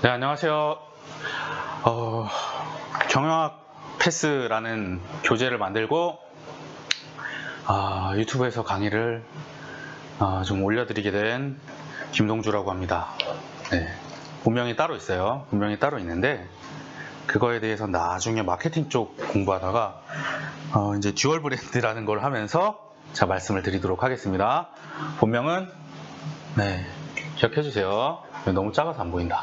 네, 안녕하세요. 경영학 패스라는 교재를 만들고 유튜브에서 강의를 좀 올려드리게 된 김동주라고 합니다. 네, 본명이 따로 있어요. 본명이 따로 있는데 그거에 대해서 나중에 마케팅 쪽 공부하다가 이제 듀얼 브랜드라는 걸 하면서 제가 말씀을 드리도록 하겠습니다. 본명은 기억해 주세요. 너무 작아서 안 보인다.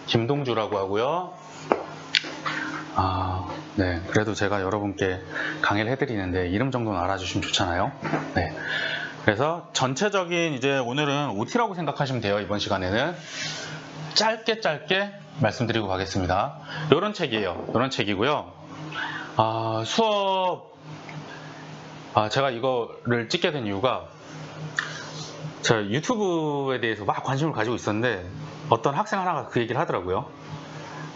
김동주라고 하고요. 그래도 제가 여러분께 강의를 해드리는데 이름 정도는 알아주시면 좋잖아요. 그래서 전체적인 이제 오늘은 OT라고 생각하시면 돼요. 이번 시간에는 짧게 말씀드리고 가겠습니다. 이런 책이에요. 이런 책이고요. 수업 제가 이거를 찍게 된 이유가 제가 유튜브에 대해서 막 관심을 가지고 있었는데 어떤 학생 하나가 그 얘기를 하더라고요.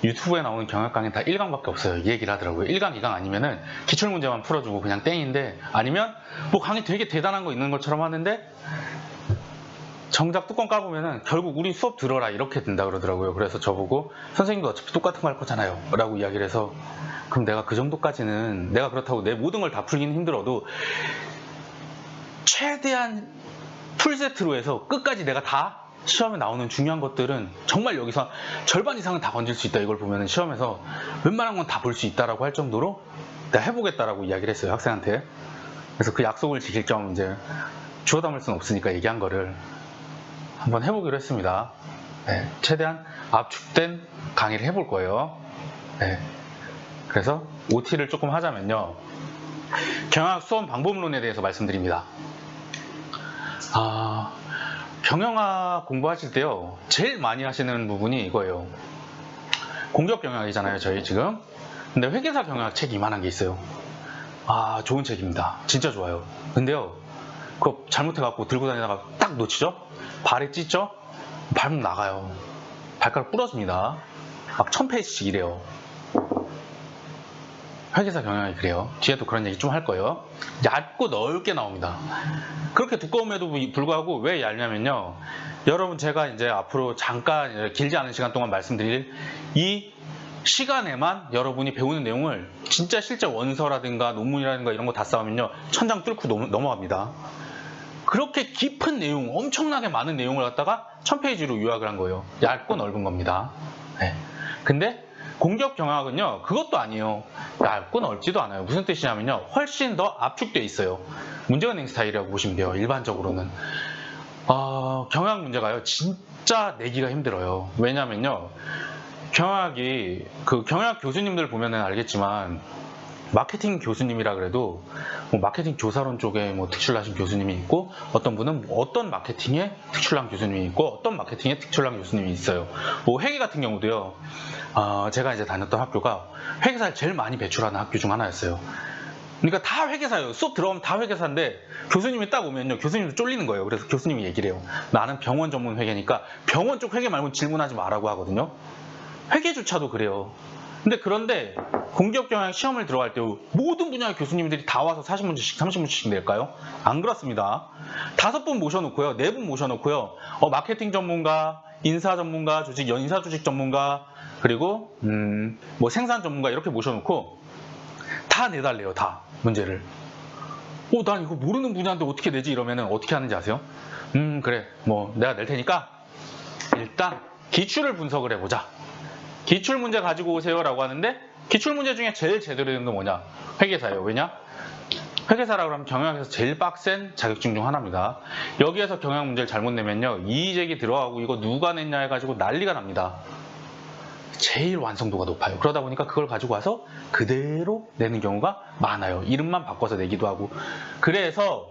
유튜브에 나오는 경영 강의는 다 1강밖에 없어요. 이 얘기를 하더라고요. 1강, 2강 아니면은 기출문제만 풀어주고 그냥 땡인데, 아니면 뭐 강의 되게 대단한 거 있는 것처럼 하는데 정작 뚜껑 까보면은 결국 우리 수업 들어라 이렇게 된다 그러더라고요. 그래서 저보고 선생님도 어차피 똑같은 거 할 거잖아요 라고 이야기를 해서, 그럼 내가 그 정도까지는, 내가 그렇다고 내 모든 걸 다 풀기는 힘들어도 최대한 풀세트로 해서 끝까지 내가 다 시험에 나오는 중요한 것들은 정말 여기서 절반 이상은 다 건질 수 있다. 이걸 보면 시험에서 웬만한 건 다 볼 수 있다라고 할 정도로 내가 해보겠다라고 이야기를 했어요, 학생한테. 그래서 그 약속을 지킬 겸 이제 주워 담을 수는 없으니까 얘기한 거를 한번 해보기로 했습니다. 최대한 압축된 강의를 해볼 거예요. 그래서 OT를 조금 하자면요, 경영학 수험 방법론에 대해서 말씀드립니다. 경영학 공부하실 때요, 제일 많이 하시는 부분이 이거예요. 공격 경영학이잖아요, 저희 지금. 근데 회계사 경영학 책이 이만한 게 있어요. 좋은 책입니다. 진짜 좋아요. 근데요, 그거 잘못해갖고 들고 다니다가 딱 놓치죠? 발에 찢죠? 밟으면 나가요. 발가락 부러집니다. 막 1000페이지씩 이래요. 회계사 경영학이 그래요. 뒤에도 그런 얘기 좀 할 거예요. 얇고 넓게 나옵니다. 그렇게 두꺼움에도 불구하고 왜 얇냐면요, 여러분 제가 이제 앞으로 잠깐 길지 않은 시간 동안 말씀드릴 이 시간에만 여러분이 배우는 내용을 진짜 실제 원서라든가 논문이라든가 이런 거 다 쌓으면요, 천장 뚫고 넘어갑니다. 그렇게 깊은 내용, 엄청나게 많은 내용을 갖다가 1000페이지로 요약을 한 거예요. 얇고 넓은 겁니다. 근데 공격 경영학은요, 그것도 아니에요. 얇고 넓지도 않아요. 무슨 뜻이냐면요, 훨씬 더 압축되어 있어요. 문제은행 스타일이라고 보시면 돼요. 일반적으로는 경영학 문제가요, 진짜 내기가 힘들어요. 왜냐면요, 경영학이, 그 경영학 교수님들 보면은 알겠지만 마케팅 교수님이라 그래도 뭐 마케팅 교사론 쪽에 뭐 특출나신 교수님이 있고, 어떤 분은 어떤 마케팅에 특출난 교수님이 있고, 어떤 마케팅에 특출난 교수님이 있어요. 뭐 회계 같은 경우도요, 제가 이제 다녔던 학교가 회계사를 제일 많이 배출하는 학교 중 하나였어요. 그러니까 다 회계사예요. 수업 들어가면 다 회계사인데 교수님이 딱 오면요, 교수님도 쫄리는 거예요. 그래서 교수님이 얘기를 해요. 나는 병원 전문 회계니까 병원 쪽 회계 말고 질문하지 말라고 하거든요. 회계조차도 그래요. 그런데 공격 경영 시험을 들어갈 때 모든 분야의 교수님들이 다 와서 40문제씩 30문제씩 낼까요? 안 그렇습니다. 5분 모셔놓고요, 4분 모셔놓고요, 마케팅 전문가, 인사 전문가, 인사 조직 전문가, 그리고 뭐 생산 전문가 이렇게 모셔놓고 다 내달래요. 다 문제를. 난 이거 모르는 분야인데 어떻게 내지? 이러면은 어떻게 하는지 아세요? 그래, 뭐 내가 낼 테니까 일단 기출을 분석을 해보자. 기출문제 가지고 오세요 라고 하는데, 기출문제 중에 제일 제대로 된 건 뭐냐? 회계사예요. 왜냐? 회계사라고 하면 경영학에서 제일 빡센 자격증 중 하나입니다. 여기에서 경영 문제를 잘못 내면요, 이의제기 들어가고 이거 누가 냈냐 해가지고 난리가 납니다. 제일 완성도가 높아요. 그러다 보니까 그걸 가지고 와서 그대로 내는 경우가 많아요. 이름만 바꿔서 내기도 하고. 그래서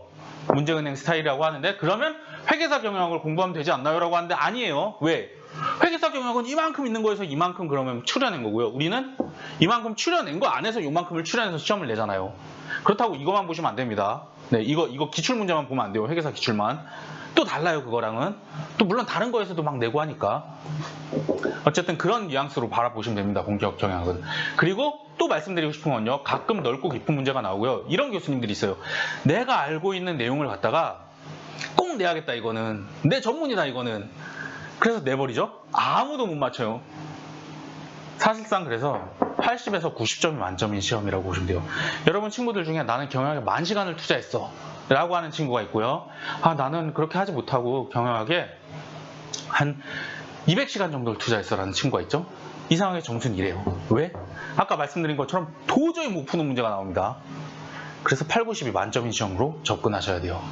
문제은행 스타일이라고 하는데, 그러면 회계사 경영학을 공부하면 되지 않나요? 라고 하는데 아니에요. 왜? 회계사 경영학은 이만큼 있는 거에서 이만큼 그러면 추려낸 거고요. 우리는 이만큼 추려낸 거 안에서 이만큼을 추려내서 시험을 내잖아요. 그렇다고 이거만 보시면 안 됩니다. 이거 기출 문제만 보면 안 돼요. 회계사 기출만. 또 달라요, 그거랑은. 또 물론 다른 거에서도 막 내고 하니까. 어쨌든 그런 뉘앙스로 바라보시면 됩니다, 공격 경영학은. 그리고 또 말씀드리고 싶은 건요, 가끔 넓고 깊은 문제가 나오고요, 이런 교수님들이 있어요. 내가 알고 있는 내용을 갖다가 꼭 내야겠다, 이거는 내 전문이다, 이거는 그래서 내버리죠. 아무도 못 맞춰요. 사실상 그래서 80에서 90점이 만점인 시험이라고 보시면 돼요. 여러분 친구들 중에 나는 경영학에 10,000시간을 투자했어 라고 하는 친구가 있고요. 나는 그렇게 하지 못하고 경영학에 한 200시간 정도를 투자했어 라는 친구가 있죠. 이상하게 점수는 이래요. 왜? 아까 말씀드린 것처럼 도저히 못 푸는 문제가 나옵니다. 그래서 8, 90이 만점인 시험으로 접근하셔야 돼요.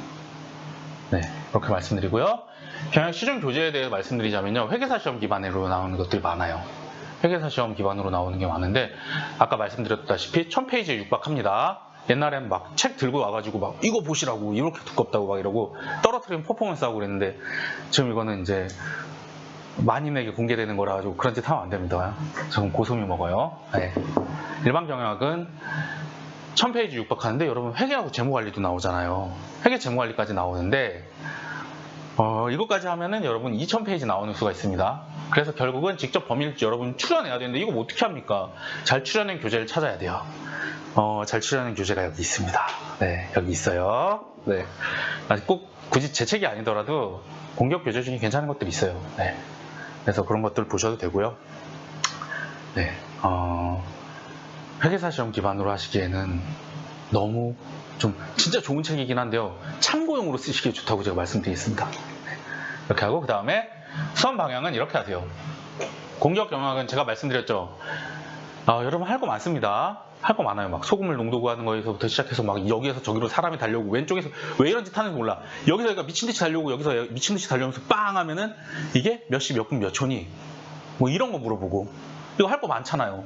네, 그렇게 말씀드리고요. 경영 시중 교재에 대해 말씀드리자면요. 회계사 시험 기반으로 나오는 것들이 많아요. 회계사 시험 기반으로 나오는 게 많은데 아까 말씀드렸다시피 1000페이지에 육박합니다. 옛날에는 막 책 들고 와가지고 막 이거 보시라고 이렇게 두껍다고 막 이러고 떨어뜨리면 퍼포먼스 하고 그랬는데 지금 이거는 이제 만인에게 공개되는 거라 가지고 그런 짓 하면 안 됩니다. 지금 고소미 먹어요. 네. 일반 경영학은 1000페이지 육박하는데 여러분 회계하고 재무관리도 나오잖아요. 회계 재무관리까지 나오는데 이것까지 하면은 여러분 2000페이지 나오는 수가 있습니다. 그래서 결국은 직접 범위를 여러분 추려내야 되는데 이거 어떻게 합니까? 잘 추려낸 교재를 찾아야 돼요. 잘 추려낸 교재가 여기 있습니다. 네, 여기 있어요. 네, 꼭 굳이 제 책이 아니더라도 공격 교재 중에 괜찮은 것들이 있어요. 네, 그래서 그런 것들 보셔도 되고요. 네, 회계사 시험 기반으로 하시기에는 너무 좀 진짜 좋은 책이긴 한데요. 참고용으로 쓰시기에 좋다고 제가 말씀드리겠습니다. 네, 이렇게 하고 그 다음에 수험 방향은 이렇게 하세요. 공격 경영학은 제가 말씀드렸죠. 여러분 할 거 많습니다. 할 거 많아요. 막 소금물 농도 구하는 거에서부터 시작해서 막 여기에서 저기로 사람이 달려오고 왼쪽에서 왜 이런 짓 하는지 몰라. 여기서 얘가 미친듯이 달려오고 여기서 미친듯이 달려오면서 빵 하면은 이게 몇 시 몇 분 몇 초니? 뭐 이런 거 물어보고 이거 할 거 많잖아요.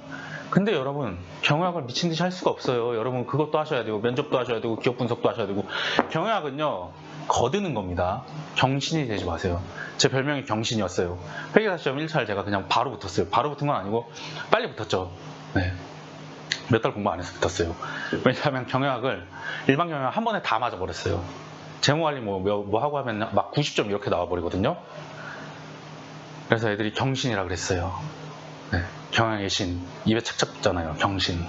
근데 여러분 경영학을 미친듯이 할 수가 없어요. 여러분 그것도 하셔야 되고 면접도 하셔야 되고 기업 분석도 하셔야 되고 경영학은요 거드는 겁니다. 경신이 되지 마세요. 제 별명이 경신이었어요. 회계사 시험 1차를 제가 그냥 바로 붙었어요. 바로 붙은 건 아니고 빨리 붙었죠. 네. 몇 달 공부 안 해서 붙었어요. 왜냐하면 경영학을 일반 경영학 한 번에 다 맞아버렸어요. 재무관리 뭐 하고 하면 막 90점 이렇게 나와버리거든요. 그래서 애들이 경신이라 그랬어요. 네. 경영의 신 입에 착착 붙잖아요. 경신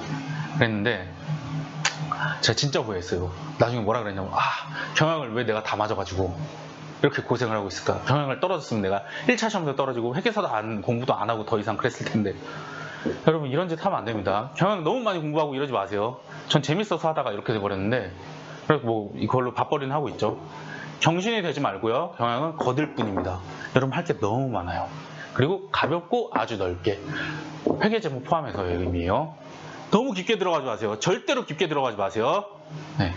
그랬는데 제가 진짜 후회했어요. 나중에 뭐라 그랬냐면 경영을 왜 내가 다 맞아가지고 이렇게 고생을 하고 있을까. 경영을 떨어졌으면 내가 1차 시험도 떨어지고 회계사도 공부도 안 하고 더 이상 그랬을 텐데. 여러분 이런 짓 하면 안 됩니다. 경영 너무 많이 공부하고 이러지 마세요. 전 재밌어서 하다가 이렇게 돼버렸는데 그래서 뭐 이걸로 밥벌이는 하고 있죠. 경신이 되지 말고요. 경영은 거들 뿐입니다. 여러분 할 게 너무 많아요. 그리고 가볍고 아주 넓게 회계 재무 포함해서의 의미예요. 너무 깊게 들어가지 마세요. 절대로 깊게 들어가지 마세요. 네,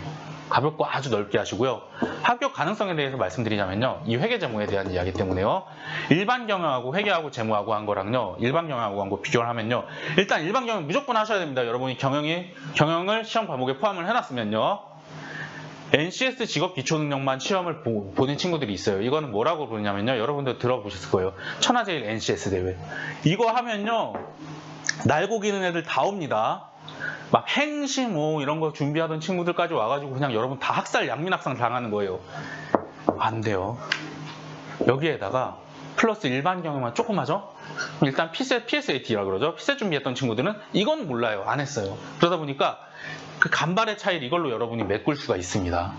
가볍고 아주 넓게 하시고요. 합격 가능성에 대해서 말씀드리자면요. 이 회계 재무에 대한 이야기 때문에요. 일반 경영하고 회계하고 재무하고 한 거랑요. 일반 경영하고 한 거 비교를 하면요. 일단 일반 경영 무조건 하셔야 됩니다. 여러분이 경영을 시험 과목에 포함을 해놨으면요. NCS 직업 기초능력만 시험을 보는 친구들이 있어요. 이거는 뭐라고 부르냐면요. 여러분들 들어보셨을 거예요. 천하제일 NCS 대회. 이거 하면요. 날고기는 애들 다 옵니다. 막 행시 뭐 이런 거 준비하던 친구들까지 와가지고 그냥 여러분 다 학살 양민학상 당하는 거예요. 안 돼요. 여기에다가 플러스 일반 경영만 조금 하죠. 일단 PSAT라고 그러죠. 피셋 준비했던 친구들은 이건 몰라요. 안 했어요. 그러다 보니까 그 간발의 차이를 이걸로 여러분이 메꿀 수가 있습니다.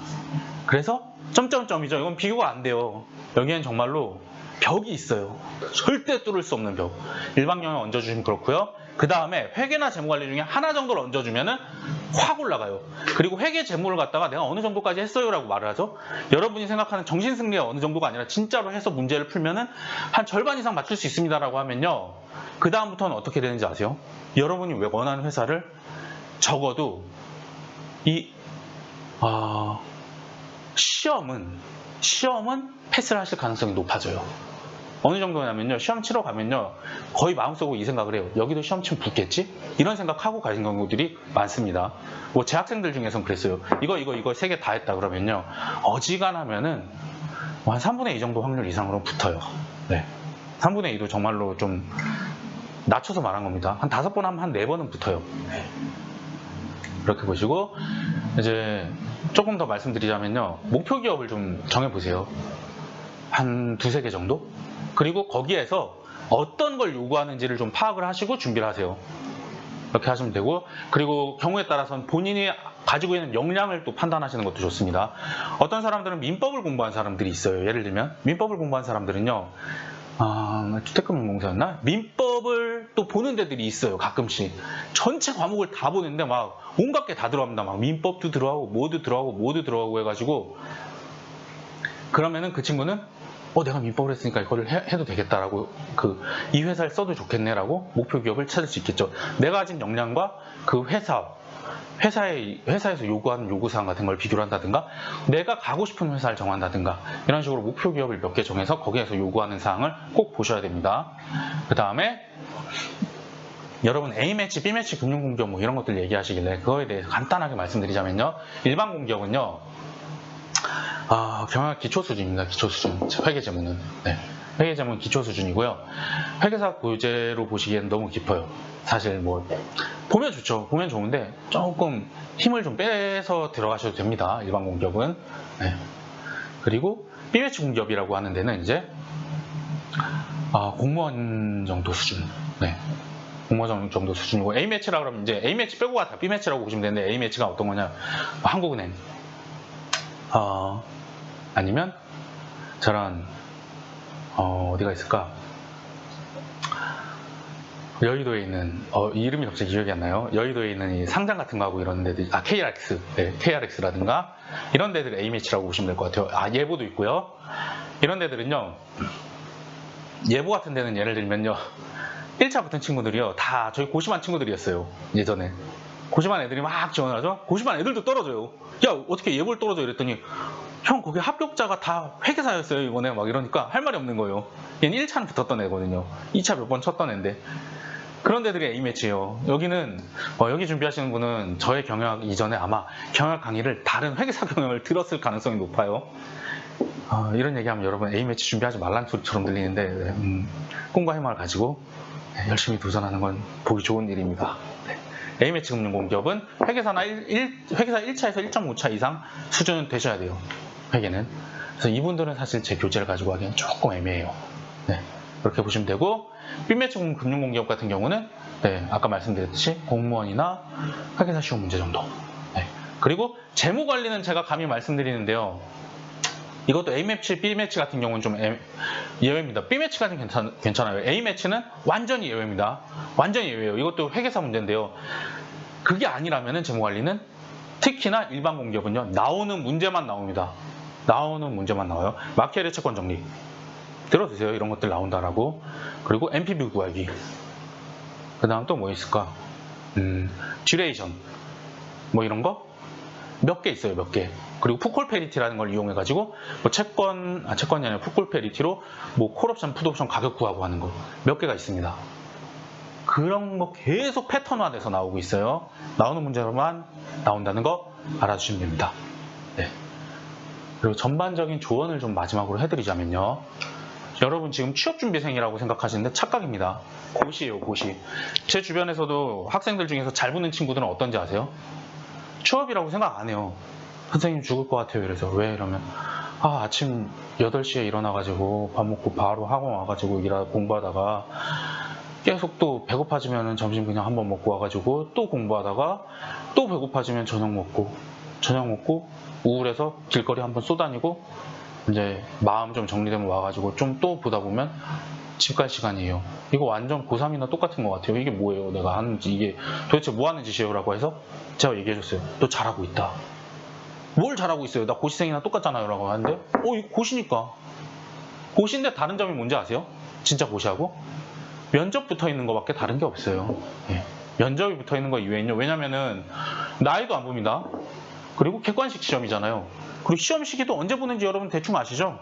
그래서 점점점이죠. 이건 비교가 안 돼요. 여기엔 정말로 벽이 있어요. 절대 뚫을 수 없는 벽. 일반 경영 얹어주시면 그렇고요. 그 다음에 회계나 재무관리 중에 하나 정도를 얹어주면은 확 올라가요. 그리고 회계 재무를 갖다가 내가 어느 정도까지 했어요 라고 말을 하죠. 여러분이 생각하는 정신승리가 어느 정도가 아니라 진짜로 해서 문제를 풀면은 한 절반 이상 맞출 수 있습니다 라고 하면요. 그 다음부터는 어떻게 되는지 아세요? 여러분이 왜 원하는 회사를 적어도 시험은 패스를 하실 가능성이 높아져요. 어느 정도냐면요. 시험 치러 가면요. 거의 마음속으로 이 생각을 해요. 여기도 시험 치면 붙겠지? 이런 생각하고 가신 경우들이 많습니다. 뭐 제 학생들 중에서는 그랬어요. 이거 3개 다 했다 그러면요. 어지간하면은 한 3분의 2 정도 확률 이상으로 붙어요. 네. 3분의 2도 정말로 좀 낮춰서 말한 겁니다. 한 5번 하면 한 4번은 붙어요. 네. 이렇게 보시고 이제 조금 더 말씀드리자면요. 목표 기업을 좀 정해보세요. 한 2-3개 정도? 그리고 거기에서 어떤 걸 요구하는지를 좀 파악을 하시고 준비를 하세요. 이렇게 하시면 되고 그리고 경우에 따라서는 본인이 가지고 있는 역량을 또 판단하시는 것도 좋습니다. 어떤 사람들은 민법을 공부한 사람들이 있어요. 예를 들면 민법을 공부한 사람들은요. 주택금융공사였나? 민법을 또 보는 데들이 있어요. 가끔씩 전체 과목을 다 보는데 막 온갖 게 다 들어갑니다. 막 민법도 들어가고 뭐도 들어가고 뭐도 들어가고 해가지고, 그러면은 그 친구는 내가 민법을 했으니까 이거를 해도 되겠다라고, 이 회사를 써도 좋겠네라고 목표 기업을 찾을 수 있겠죠. 내가 가진 역량과 그 회사에서 요구하는 요구사항 같은 걸 비교를 한다든가, 내가 가고 싶은 회사를 정한다든가, 이런 식으로 목표 기업을 몇 개 정해서 거기에서 요구하는 사항을 꼭 보셔야 됩니다. 그 다음에 여러분 A매치, B매치 금융공기업 뭐 이런 것들 얘기하시길래 그거에 대해서 간단하게 말씀드리자면요, 일반 공기업은요, 경영 기초 수준입니다. 기초 수준. 회계제문은. 네. 회계제문 기초 수준이고요. 회계사 고유제로 보시기에는 너무 깊어요. 사실 뭐 보면 좋죠. 보면 좋은데 조금 힘을 좀 빼서 들어가셔도 됩니다. 일반 공기업은. 네. 그리고 B매치 공기업이라고 하는 데는 이제 공무원 정도 수준. 네. 공모전 정도 수준이고, A매치라 그러면 이제 A매치 빼고 다 B매치라고 보시면 되는데, A매치가 어떤 거냐, 한국은행, 아니면 저런 어디가 있을까, 여의도에 있는 이름이 갑자기 기억이 안 나요. 여의도에 있는 이 상장 같은 거 하고 이런 데들, KRX, 네, KRX라든가 이런 데들 A매치라고 보시면 될 것 같아요. 예보도 있고요. 이런 데들은요, 예보 같은 데는 예를 들면요, 1차 붙은 친구들이요, 다 저희 고시반 친구들이었어요. 예전에 고시반 애들이 막 지원하죠. 고시반 애들도 떨어져요. 야, 어떻게 예보를 떨어져? 이랬더니, 형, 거기 합격자가 다 회계사였어요 이번에. 막 이러니까 할 말이 없는 거예요. 얘는 1차는 붙었던 애거든요. 2차 몇 번 쳤던 애인데. 그런 데들이 A매치예요. 여기는 여기 준비하시는 분은 저의 경영학 이전에 아마 경영학 강의를, 다른 회계사 경영을 들었을 가능성이 높아요. 이런 얘기하면 여러분 A매치 준비하지 말라는 소리처럼 들리는데, 꿈과 희망을 가지고 열심히 도전하는 건 보기 좋은 일입니다. 네. A매치 금융공기업은 회계사 1차에서 1.5차 이상 수준은 되셔야 돼요. 회계는. 그래서 이분들은 사실 제 교재를 가지고 하기엔 조금 애매해요. 네. 그렇게 보시면 되고, B매치 금융공기업 같은 경우는, 네, 아까 말씀드렸듯이 공무원이나 회계사 시험 문제 정도. 네. 그리고 재무관리는 제가 감히 말씀드리는데요, 이것도 A매치, B매치 같은 경우는 좀 예외입니다. B매치까지는 괜찮아요. A매치는 완전히 예외입니다. 완전히 예외예요. 이것도 회계사 문제인데요, 그게 아니라면은 재무관리는, 특히나 일반 공기업은요, 나오는 문제만 나옵니다. 나오는 문제만 나와요. 마키아벨 채권 정리 들어주세요. 이런 것들 나온다라고. 그리고 NPV 구하기. 그 다음 또 뭐 있을까? 듀레이션 뭐 이런 거 몇 개 있어요. 몇 개. 그리고 풋콜페리티라는 걸 이용해가지고 뭐 채권이 아니라 풋콜페리티로 뭐 콜옵션, 풋옵션 가격 구하고 하는 거 몇 개가 있습니다. 그런 거 계속 패턴화돼서 나오고 있어요. 나오는 문제로만 나온다는 거 알아주시면 됩니다. 네. 그리고 전반적인 조언을 좀 마지막으로 해드리자면요, 여러분 지금 취업준비생이라고 생각하시는데 착각입니다. 고시예요, 고시. 제 주변에서도 학생들 중에서 잘 붙는 친구들은 어떤지 아세요? 취업이라고 생각 안 해요. 선생님 죽을 것 같아요. 이래서 왜? 이러면 아침 8시에 일어나가지고 밥 먹고 바로 학원 와가지고 공부하다가 계속 또 배고파지면 점심 그냥 한번 먹고 와가지고 또 공부하다가 또 배고파지면 저녁 먹고 우울해서 길거리 한번 쏘다니고 이제 마음 좀 정리되면 와가지고 좀 또 보다 보면 집 갈 시간이에요. 이거 완전 고3이나 똑같은 것 같아요. 이게 뭐예요? 내가 하는지, 이게 도대체 뭐 하는 짓이에요? 라고 해서 제가 얘기해줬어요. 너 잘하고 있다. 뭘 잘하고 있어요? 나 고시생이나 똑같잖아요. 라고 하는데, 이거 고시니까. 고시인데 다른 점이 뭔지 아세요? 진짜 고시하고? 면접 붙어 있는 거밖에 다른 게 없어요. 예. 면접이 붙어 있는 거 이외에는요. 왜냐면은 나이도 안 봅니다. 그리고 객관식 시험이잖아요. 그리고 시험 시기도 언제 보는지 여러분 대충 아시죠?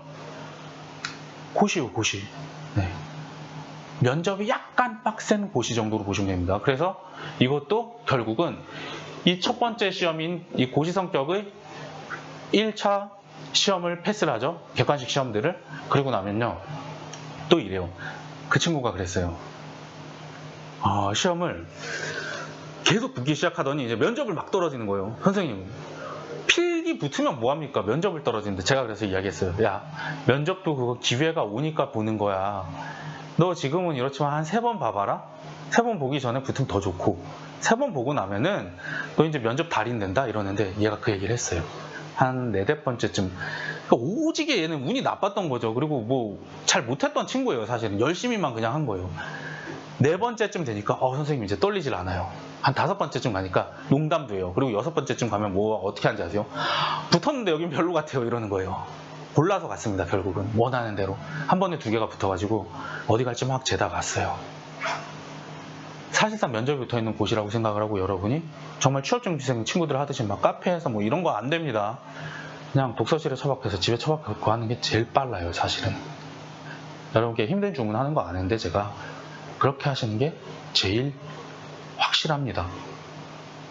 고시요, 고시. 네. 면접이 약간 빡센 고시 정도로 보시면 됩니다. 그래서 이것도 결국은 이 첫 번째 시험인 이 고시 성격의 1차 시험을 패스를 하죠. 객관식 시험들을. 그리고 나면요, 또 이래요. 그 친구가 그랬어요. 시험을 계속 붙기 시작하더니 이제 면접을 막 떨어지는 거예요. 선생님, 필기 붙으면 뭐합니까? 면접을 떨어지는데. 제가 그래서 이야기했어요. 야, 면접도 그거 기회가 오니까 보는 거야. 너 지금은 이렇지만 한 3번 봐봐라. 3번 보기 전에 붙으면 더 좋고, 3번 보고 나면은 너 이제 면접 달인된다 이러는데, 얘가 그 얘기를 했어요. 한 4-5번째쯤 그러니까 오지게 얘는 운이 나빴던 거죠. 그리고 뭐 잘 못했던 친구예요. 사실은 열심히만 그냥 한 거예요. 네 번째쯤 되니까 선생님 이제 떨리질 않아요. 한 다섯 번째쯤 가니까 농담도 해요. 그리고 여섯 번째쯤 가면 뭐 어떻게 하는지 아세요? 붙었는데 여긴 별로 같아요. 이러는 거예요. 골라서 갔습니다. 결국은 원하는 대로 한 번에 두 개가 붙어가지고 어디 갈지 막 재다 갔어요. 사실상 면접이 붙어있는 곳이라고 생각을 하고 여러분이 정말 취업준비생 친구들 하듯이 막 카페에서 뭐 이런 거 안 됩니다. 그냥 독서실에 처박혀서 집에 처박혀서 하는 게 제일 빨라요. 사실은 여러분께 힘든 주문하는 거 아는데 제가 그렇게 하시는 게 제일 확실합니다.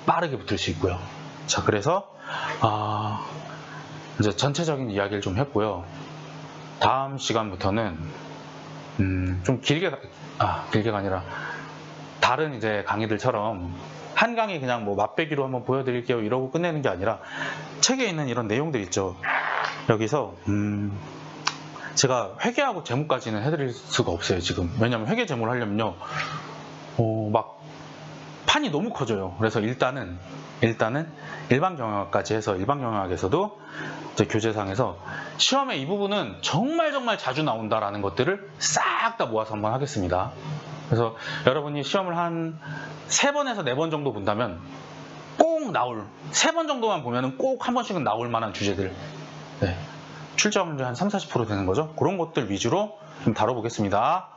빠르게 붙을 수 있고요. 자, 그래서 이제 전체적인 이야기를 좀 했고요. 다음 시간부터는 좀 길게가 아니라 다른 이제 강의들처럼 한 강의 그냥 뭐 맛배기로 한번 보여드릴게요 이러고 끝내는 게 아니라 책에 있는 이런 내용들 있죠. 여기서 제가 회계하고 재무까지는 해드릴 수가 없어요 지금. 왜냐면 회계 재무를 하려면요 막 판이 너무 커져요. 그래서 일단은 일반 경영학까지 해서 일반 경영학에서도 이제 교재상에서 시험에 이 부분은 정말 자주 나온다라는 것들을 싹 다 모아서 한번 하겠습니다. 그래서 여러분이 시험을 한 3번에서 4번 정도 본다면 꼭 나올, 3번 정도만 보면은 꼭 한 번씩은 나올 만한 주제들, 출제확률이 한 30-40% 되는 거죠. 그런 것들 위주로 좀 다뤄보겠습니다.